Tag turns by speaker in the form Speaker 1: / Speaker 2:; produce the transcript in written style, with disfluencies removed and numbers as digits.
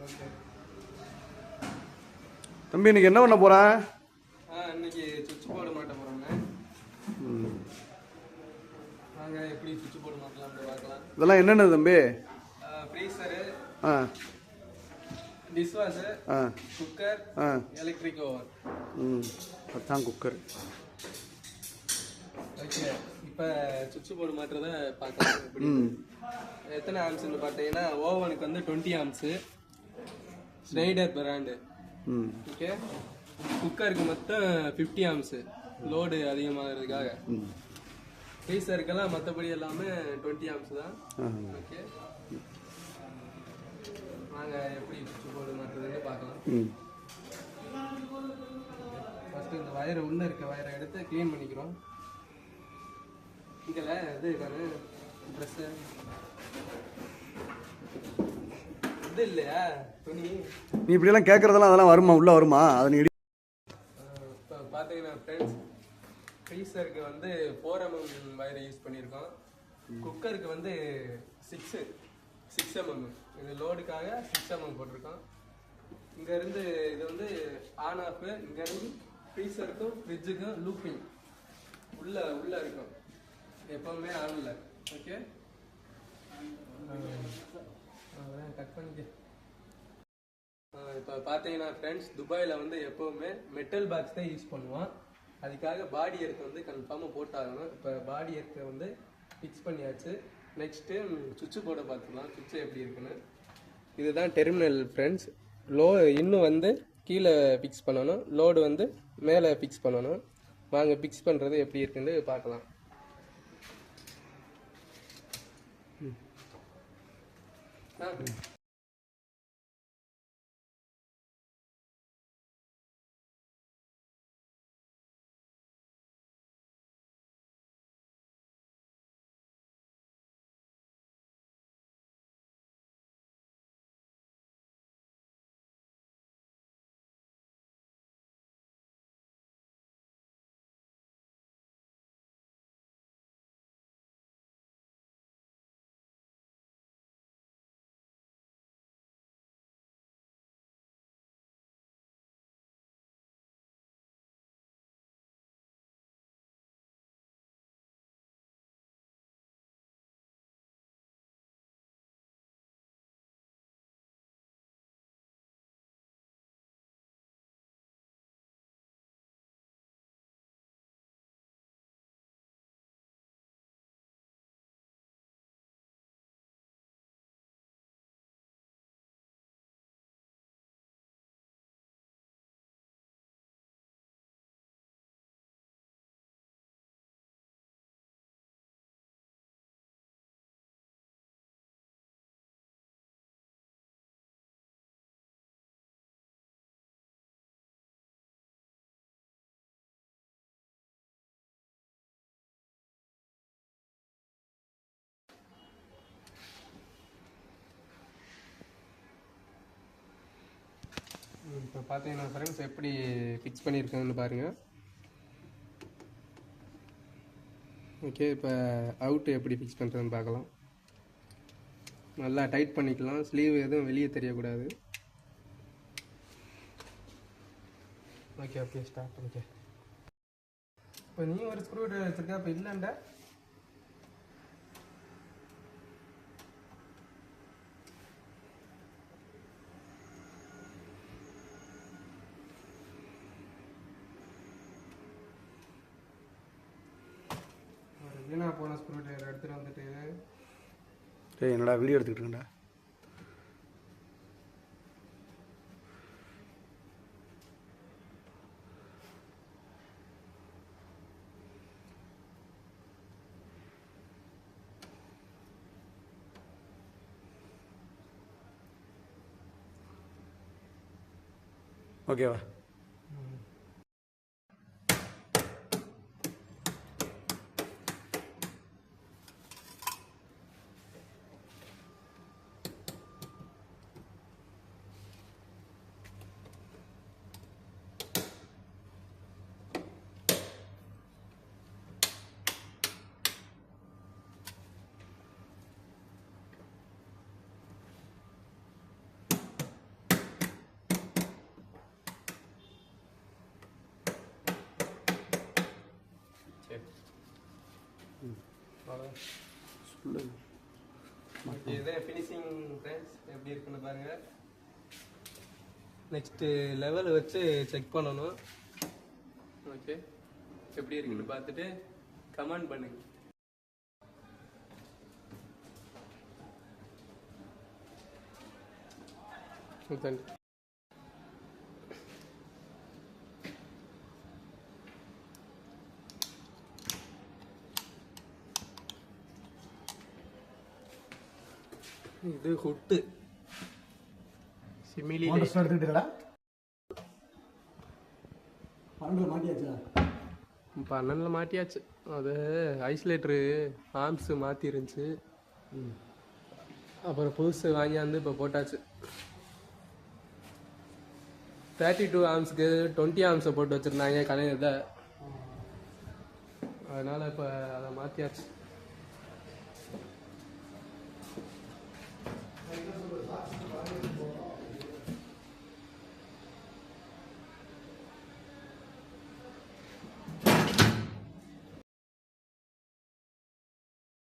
Speaker 1: Okay
Speaker 2: தம்பி இன்னைக்கு என்ன பண்ண போகிறேன்?
Speaker 1: இன்னைக்கு சுவிட்ச் போர்டு மாட்ட போகிறோங்க. வாங்க எப்படி சுவிட்ச் போர்டு மாட்டலாம்னு பார்க்கலாம்.
Speaker 2: இதெல்லாம் என்னென்ன தம்பி?
Speaker 1: ஃப்ரீசரு,
Speaker 2: ஆ
Speaker 1: டிஷ்வாஷர்,
Speaker 2: ஆ
Speaker 1: குக்கர்,
Speaker 2: ஆ
Speaker 1: எலக்ட்ரிக் ஓவன்.
Speaker 2: அதுதான் குக்கர்.
Speaker 1: ஓகே, இப்போ சுவிட்ச் போர்டு மாட்டுறத பார்க்கலாம். எப்படி எத்தனை ஆம்ஸ்ன்னு பார்த்தீங்கன்னா ஓவனுக்கு வந்து 20 ஆம்ஸு, ஸ்னைடர் பிராண்டு. ஓகே, குக்கருக்கு மொத்தம் 50 ஆம்ஸு லோடு அதிகமாகிறதுக்காக. ஃப்ரீசருக்கெல்லாம் மற்றபடி எல்லாமே 20 ஆம்ஸ் தான். ஓகே, வாங்க எப்படி சுவிட்ச் போர்டு மாட்டுறதுன்னு பார்க்கலாம். ஃபஸ்ட்டு இந்த வயரை உள்ளே இருக்க வயரை எடுத்து க்ளீன் பண்ணிக்கிறோம். இதில் இது இருக்காரு ட்ரெஸ்ஸு இது இல்லையா துணி.
Speaker 2: நீ இப்படியெல்லாம் கேட்குறதெல்லாம் அதெல்லாம் வருமா, உள்ளே வருமா? அதை நீ
Speaker 1: இப்போ பார்த்தீங்கன்னா ஃப்ரெண்ட்ஸ், ஃப்ரீசருக்கு வந்து 4mm வயரை யூஸ் பண்ணியிருக்கோம். குக்கருக்கு வந்து 6mm. இது லோடுக்காக 6mm போட்டிருக்கோம். இங்கேருந்து இது வந்து ஆன் ஆஃப், இங்கேருந்து ஃப்ரீசருக்கும் ஃப்ரிட்ஜுக்கும் லூப்பிங் உள்ளே இருக்கும், எப்பவுமே ஆன்ல. ஓகே, கட் பண்ணிக்க. இப்போ பார்த்தீங்கன்னா ஃப்ரெண்ட்ஸ், துபாயில் வந்து எப்போவுமே மெட்டல் பாக்ஸ் தான் யூஸ் பண்ணுவோம். அதுக்காக பாடி எர்த் வந்து கன்ஃபார்மாக போட்டாகணும். இப்போ பாடி எர்த்தை வந்து ஃபிக்ஸ் பண்ணியாச்சு. நெக்ஸ்ட்டு சுவிட்சு போர்டை பார்த்துக்கலாம், சுவிட்சு எப்படி இருக்குன்னு. இதுதான் டெர்மினல் ஃப்ரெண்ட்ஸ். இன்னும் வந்து கீழே ஃபிக்ஸ் பண்ணணும், லோடு வந்து மேலே ஃபிக்ஸ் பண்ணணும். வாங்க ஃபிக்ஸ் பண்ணுறது எப்படி இருக்குன்னு பார்க்கலாம். இப்போ பார்த்தீங்கன்னா ஃப்ரெண்ட்ஸ், எப்படி ஃபிக்ஸ் பண்ணியிருக்காங்கன்னு பாருங்கள். ஓகே, இப்போ அவுட்டு எப்படி ஃபிக்ஸ் பண்ணுறதுன்னு பார்க்கலாம். நல்லா டைட் பண்ணிக்கலாம், ஸ்லீவ் எதுவும் வெளியே தெரியக்கூடாது. ஓகே, ஸ்டார்ட் பண்ணிக்க. இப்போ நீ ஒரு ஸ்க்ரூ ட்ரைவர் வச்சுருக்க, இப்போ இல்லைண்டா வீணா போன ஸ்க்ரூ ட்ரைவர் எடுத்துகிட்டு வந்துட்டு.
Speaker 2: சரி, என்னடா வீடியோ எடுத்துக்கிட்டு இருக்கேன்டா. ஓகேவா?
Speaker 1: அவ்வளோதான்.
Speaker 2: சொல்லு.
Speaker 1: இதுதான் ஃபினிஷிங் ஃப்ரெண்ட்ஸ், எப்படி இருக்குன்னு பாருங்க. நெக்ஸ்ட்டு லெவல் வச்சு செக் பண்ணணும். ஓகே, எப்படி இருக்குன்னு பார்த்துட்டு கமெண்ட் பண்ணுங்க. தேங்க்யூ. இது ஹுட்டு சிமிலி
Speaker 2: எடுத்துக்கிட்டா 12 மாட்டியாச்சா?
Speaker 1: 12 மாட்டியாச்சு. அது ஐசோலேட்டரு ஆர்ம்ஸ் மாற்றி இருந்துச்சு, அப்புறம் புதுசு வாங்கியாந்து இப்போ போட்டாச்சு. 32 ஆர்ம்ஸுக்கு 20 ஆர்ம்ஸை போட்டு வச்சுருந்தாங்க கலைஞர், அதனால் இப்போ அதை மாற்றியாச்சு.